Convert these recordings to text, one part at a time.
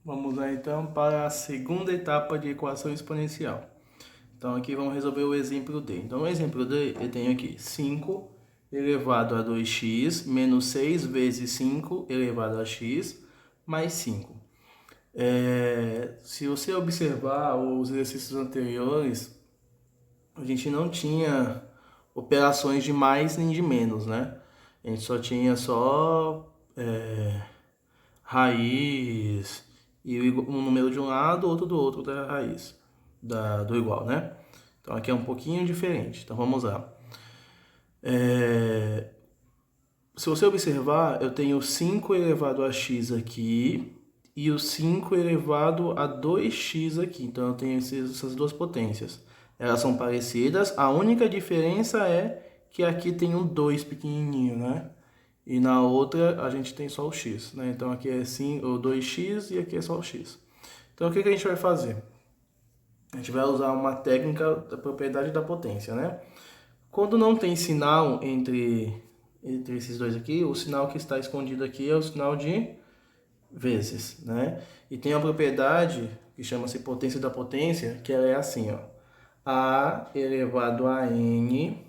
Vamos lá então para a segunda etapa de equação exponencial. Então aqui vamos resolver o exemplo D. Então o exemplo D eu tenho aqui 5 elevado a 2x menos 6 vezes 5 elevado a x mais 5. Se você observar os exercícios anteriores, a gente não tinha operações de mais nem de menos, né? A gente só tinha raiz e um número de um lado, outro do outro da raiz, do igual, né? Então aqui é um pouquinho diferente. Então vamos lá. Se você observar, eu tenho 5 elevado a x aqui e o 5 elevado a 2x aqui. Então eu tenho essas duas potências. Elas são parecidas, a única diferença é que aqui tem um 2 pequenininho, né? E na outra a gente tem só o x, né? Então aqui é o 2x e aqui é só o x. Então o que a gente vai fazer? A gente vai usar uma técnica da propriedade da potência, né? Quando não tem sinal entre esses dois aqui, o sinal que está escondido aqui é o sinal de vezes, né? E tem a propriedade que chama-se potência da potência, que ela é assim, ó. A elevado a n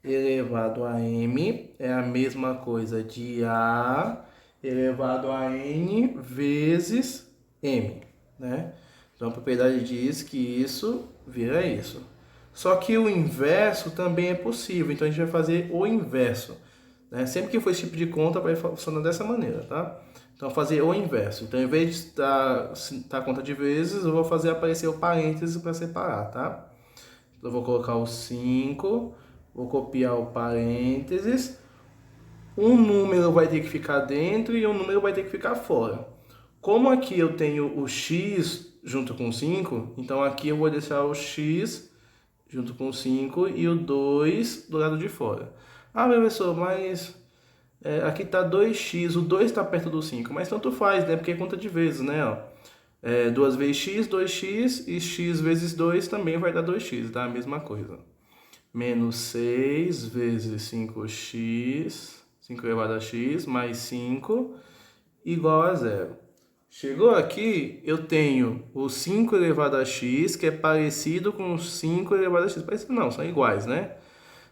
elevado a m é a mesma coisa de A elevado a n vezes m, né? Então a propriedade diz que isso vira isso. Só que o inverso também é possível, então a gente vai fazer o inverso, né? Sempre que for esse tipo de conta vai funcionar dessa maneira, tá? Então fazer o inverso. Então em vez de estar a conta de vezes, eu vou fazer aparecer o parênteses para separar, tá? Então eu vou colocar o 5, vou copiar o parênteses, um número vai ter que ficar dentro e um número vai ter que ficar fora. Como aqui eu tenho o x junto com 5, então aqui eu vou deixar o x junto com 5 e o 2 do lado de fora. Ah, professor, mas aqui está 2x, o 2 está perto do 5, mas tanto faz, né? Porque é conta de vezes, né? Ó. 2 vezes x, 2x, e x vezes 2 também vai dar 2x, tá? A mesma coisa. Menos 6 vezes 5x, 5 elevado a x, mais 5, igual a zero. Chegou aqui, eu tenho o 5 elevado a x, que é parecido com o 5 elevado a x. Parecido não, são iguais, né?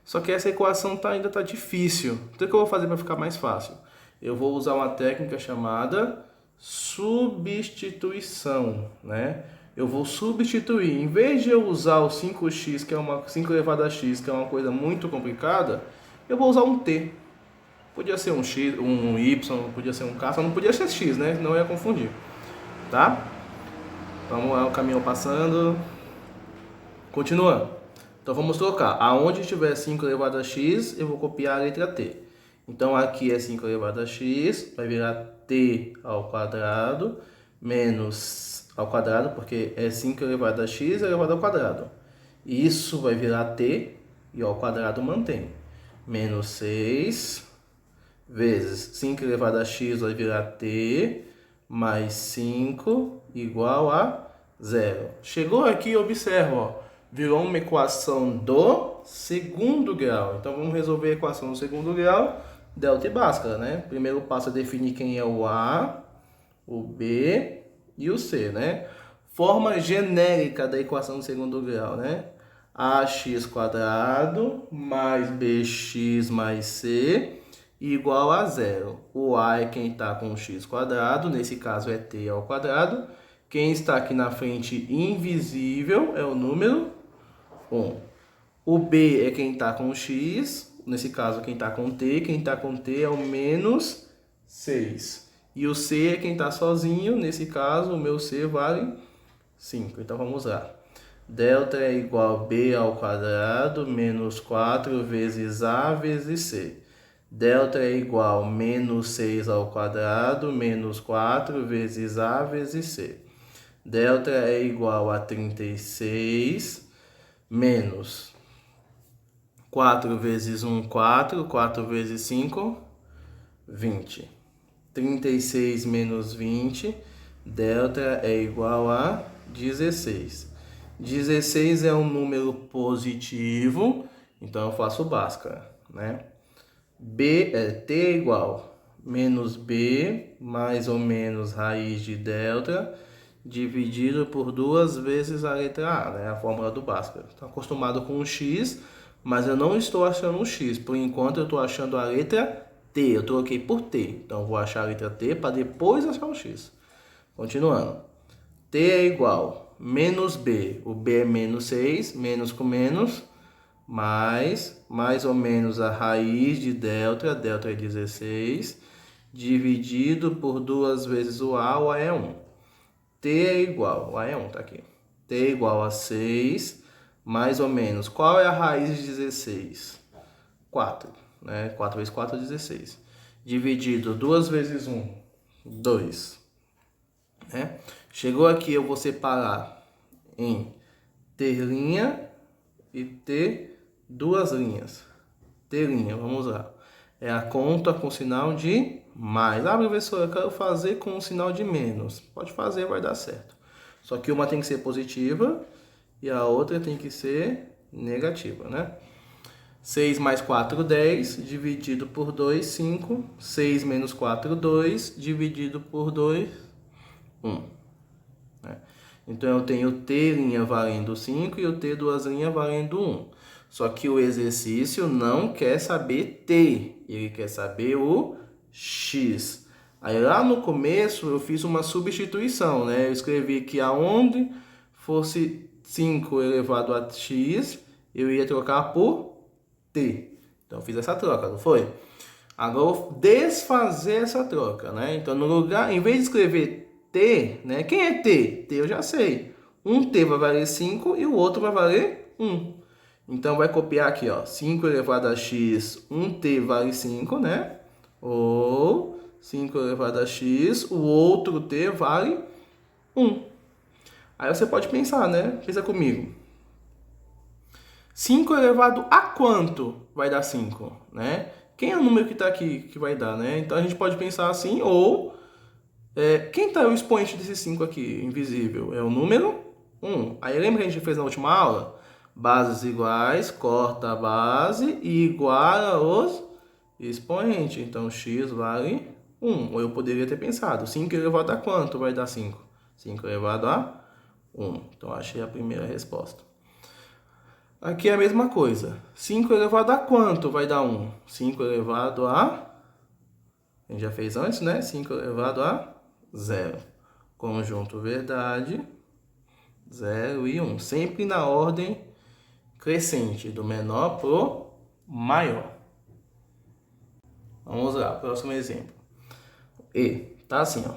Só que essa equação ainda está difícil. Então o que eu vou fazer para ficar mais fácil? Eu vou usar uma técnica chamada substituição, né? Eu vou substituir, em vez de eu usar o 5x, que é 5 elevado a x, que é uma coisa muito complicada, eu vou usar um t. Podia ser um x, um y, podia ser um k, só não podia ser x, né? Não ia confundir, tá? Vamos lá, o caminhão passando. Continuando. Então vamos trocar. Aonde tiver 5 elevado a x, eu vou copiar a letra t. Então aqui é 5 elevado a x, vai virar t ao quadrado, menos ao quadrado, porque é 5 elevado a x elevado ao quadrado. Isso vai virar t, e ao quadrado mantém. Menos 6 vezes 5 elevado a x vai virar t, mais 5 igual a zero. Chegou aqui, observa, ó, virou uma equação do segundo grau. Então vamos resolver a equação do segundo grau, delta e Bhaskara, né? Primeiro passo é definir quem é o A, o B e o C, né? Forma genérica da equação do segundo grau, né? ax quadrado mais bx mais c igual a zero. O a é quem está com o x quadrado, nesse caso é t ao quadrado. Quem está aqui na frente invisível é o número 1. O b é quem está com o x, nesse caso quem está com t é o menos 6. E o c é quem está sozinho, nesse caso o meu c vale 5. Então vamos lá. Delta é igual a b ao quadrado menos 4 vezes a vezes c. Delta é igual a menos 6 ao quadrado menos 4 vezes a vezes c. Delta é igual a 36 menos 4 vezes 1, 4. 4 vezes 5, 20. 36 menos 20, delta é igual a 16. 16 é um número positivo, então eu faço Bhaskara, né? T é igual menos b mais ou menos raiz de delta dividido por 2 vezes a letra A, né? A fórmula do Bhaskara. Estou acostumado com o x, mas eu não estou achando o x. Por enquanto eu estou achando a letra T. Eu troquei por T. Então eu vou achar a letra T para depois achar o x. Continuando. T é igual a menos b. O b é menos 6, menos com menos, mais ou menos a raiz de delta, delta é 16, dividido por 2 vezes o A é 1. T é igual, o A é 1, tá aqui. T é igual a 6, mais ou menos. Qual é a raiz de 16? 4, né? 4 vezes 4 é 16. Dividido 2 vezes 1, 2. Né? Chegou aqui, eu vou separar em ter' e ter duas linhas. Ter', vamos lá. É a conta com sinal de mais. Ah, professor, eu quero fazer com um sinal de menos. Pode fazer, vai dar certo. Só que uma tem que ser positiva e a outra tem que ser negativa, né? 6 mais 4, 10, dividido por 2, 5. 6 menos 4, 2, dividido por 2, 1. Né? Então eu tenho T' valendo 5 e o T duas linhas valendo 1. Só que o exercício não quer saber T, ele quer saber o X. Aí lá no começo eu fiz uma substituição, né? Eu escrevi que aonde fosse 5 elevado a X, eu ia trocar por T. Então eu fiz essa troca, não foi? Agora eu vou desfazer essa troca, né? Então no lugar, em vez de escrever T, né? Quem é T? T eu já sei. Um T vai valer 5 e o outro vai valer 1. Então vai copiar aqui, ó, 5 elevado a x, 1t vale 5, né? Ou 5 elevado a x, o outro t vale 1. Aí você pode pensar, né? Pensa comigo. 5 elevado a quanto vai dar 5, né? Quem é o número que está aqui que vai dar, né? Então a gente pode pensar assim, ou... quem está o expoente desse 5 aqui, invisível? É o número 1. Aí lembra que a gente fez na última aula? Bases iguais, corta a base e iguala os expoentes. Então, x vale 1. Ou eu poderia ter pensado, 5 elevado a quanto vai dar 5? 5 elevado a 1. Então, achei a primeira resposta. Aqui é a mesma coisa. 5 elevado a quanto vai dar 1? 5 elevado a... A gente já fez antes, né? 5 elevado a 0. Conjunto verdade, 0 e 1. Sempre na ordem crescente, do menor pro maior. Vamos lá, próximo exemplo. E, tá assim, ó.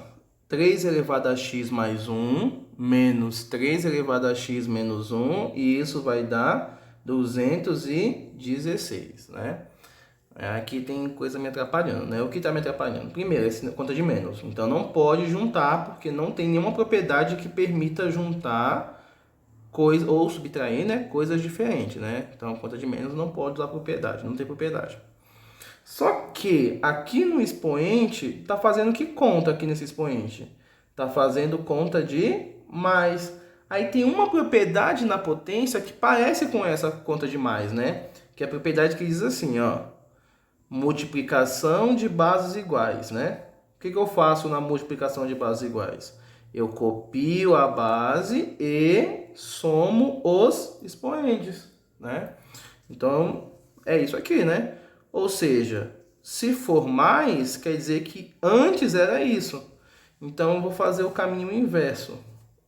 3 elevado a x mais 1, menos 3 elevado a x menos 1, e isso vai dar 216, né? Aqui tem coisa me atrapalhando, né? O que está me atrapalhando? Primeiro, essa conta de menos. Então, não pode juntar, porque não tem nenhuma propriedade que permita juntar coisa, ou subtrair, né, coisas diferentes, né? Então, conta de menos não pode usar propriedade, não tem propriedade. Só que aqui no expoente, tá fazendo que conta aqui nesse expoente? Tá fazendo conta de mais. Aí tem uma propriedade na potência que parece com essa conta de mais, né? Que é a propriedade que diz assim, ó. Multiplicação de bases iguais, né? O que eu faço na multiplicação de bases iguais? Eu copio a base e somo os expoentes, né? Então, é isso aqui, né? Ou seja, se for mais, quer dizer que antes era isso. Então, eu vou fazer o caminho inverso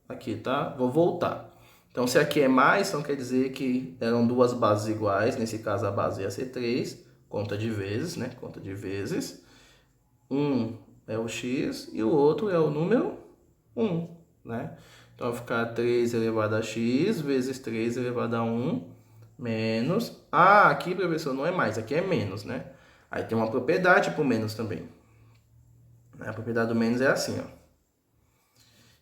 aqui, tá? Vou voltar. Então, se aqui é mais, então quer dizer que eram duas bases iguais. Nesse caso, a base ia ser 3, conta de vezes, né? Conta de vezes. Um é o x e o outro é o número 1, né? Então, vai ficar 3 elevado a x vezes 3 elevado a 1 menos... Ah, aqui, professor, não é mais, aqui é menos, né? Aí tem uma propriedade para o menos também. A propriedade do menos é assim, ó.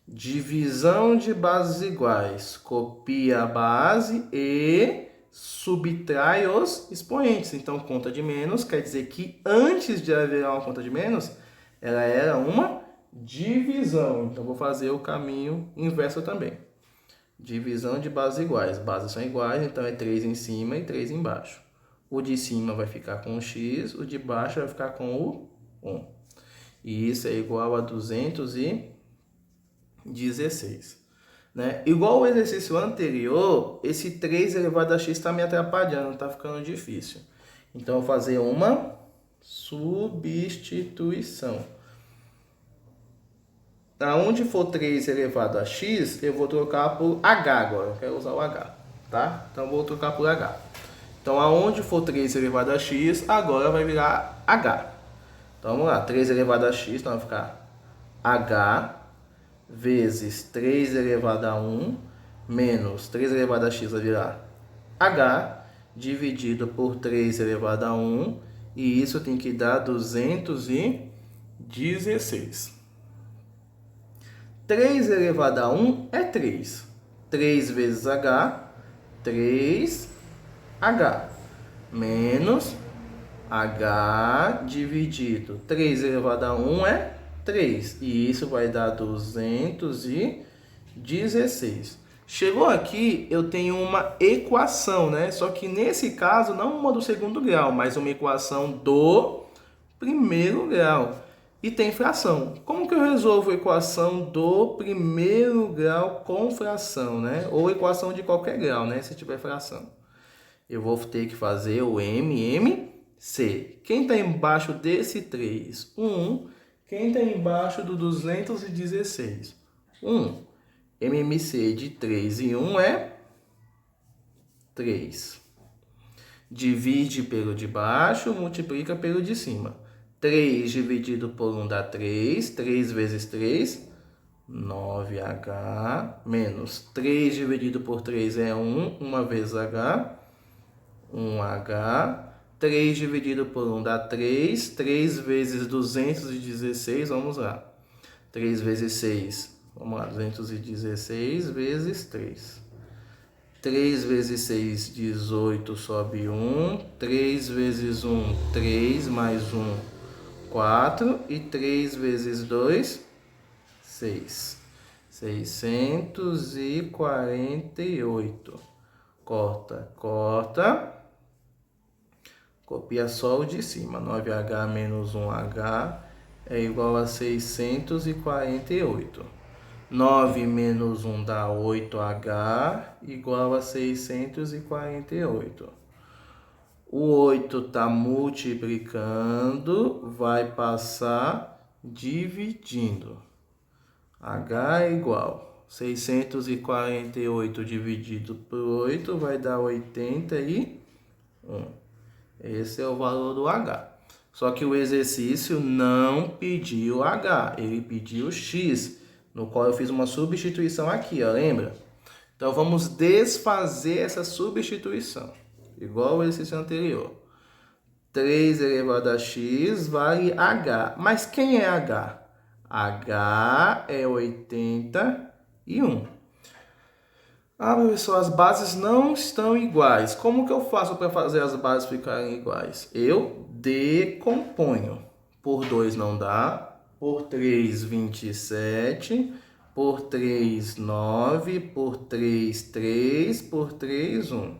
Divisão de bases iguais. Copia a base e subtrai os expoentes. Então, conta de menos quer dizer que antes de haver uma conta de menos, ela era uma divisão. Então, vou fazer o caminho inverso também. Divisão de bases iguais. Bases são iguais, então é 3 em cima e 3 embaixo. O de cima vai ficar com o x, o de baixo vai ficar com o 1. E isso é igual a 216. Né? Igual o exercício anterior, esse 3 elevado a x está me atrapalhando, está ficando difícil. Então, eu vou fazer uma substituição. Aonde for 3 elevado a x, eu vou trocar por h agora. Eu quero usar o h, tá? Então, eu vou trocar por h. Então, aonde for 3 elevado a x, agora vai virar h. Então, vamos lá. 3 elevado a x, então vai ficar h vezes 3 elevado a 1 menos 3 elevado a x vai virar h dividido por 3 elevado a 1, e isso tem que dar 216. 3 elevado a 1 é 3. 3 vezes h, 3h, menos h dividido 3 elevado a 1 é 3. E isso vai dar 216. Chegou aqui, eu tenho uma equação, né? Só que nesse caso, não uma do segundo grau, mas uma equação do primeiro grau. E tem fração. Como que eu resolvo a equação do primeiro grau com fração, né? Ou equação de qualquer grau, né? Se tiver fração. Eu vou ter que fazer o MMC. Quem está embaixo desse 3? 1. Quem está embaixo do 216? 1. MMC de 3 e 1 é 3. Divide pelo de baixo, multiplica pelo de cima. 3 dividido por 1 dá 3. 3 vezes 3, 9h. Menos 3 dividido por 3 é 1. 1 vezes h, 1h. 3 dividido por 1 dá 3. 3 vezes 216, vamos lá. 3 vezes 6, vamos lá, 216 vezes 3. 3 vezes 6, 18, sobe 1. 3 vezes 1, 3, mais 1, 4. E 3 vezes 2, 6. 648. Corta, corta. Copia só o de cima. 9h menos 1h é igual a 648. 9 menos 1 dá 8h, igual a 648. O 8 está multiplicando, vai passar dividindo. H é igual 648 dividido por 8 vai dar 81. Esse é o valor do H. Só que o exercício não pediu H, ele pediu X, no qual eu fiz uma substituição aqui, ó, lembra? Então, vamos desfazer essa substituição, igual o exercício anterior. 3 elevado a x vale H. Mas quem é H? H é 81. Ah, professor, as bases não estão iguais. Como que eu faço para fazer as bases ficarem iguais? Eu decomponho. Por 2 não dá. Por 3, 27. Por 3, 9. Por 3, 3. Por 3, 1.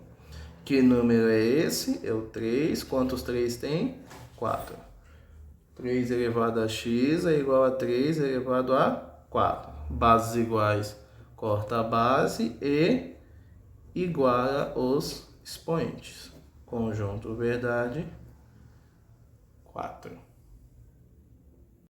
Que número é esse? É o 3. Quantos 3 tem? 4. 3 elevado a x é igual a 3 elevado a 4. Bases iguais. Corta a base e iguala os expoentes. Conjunto verdade 4.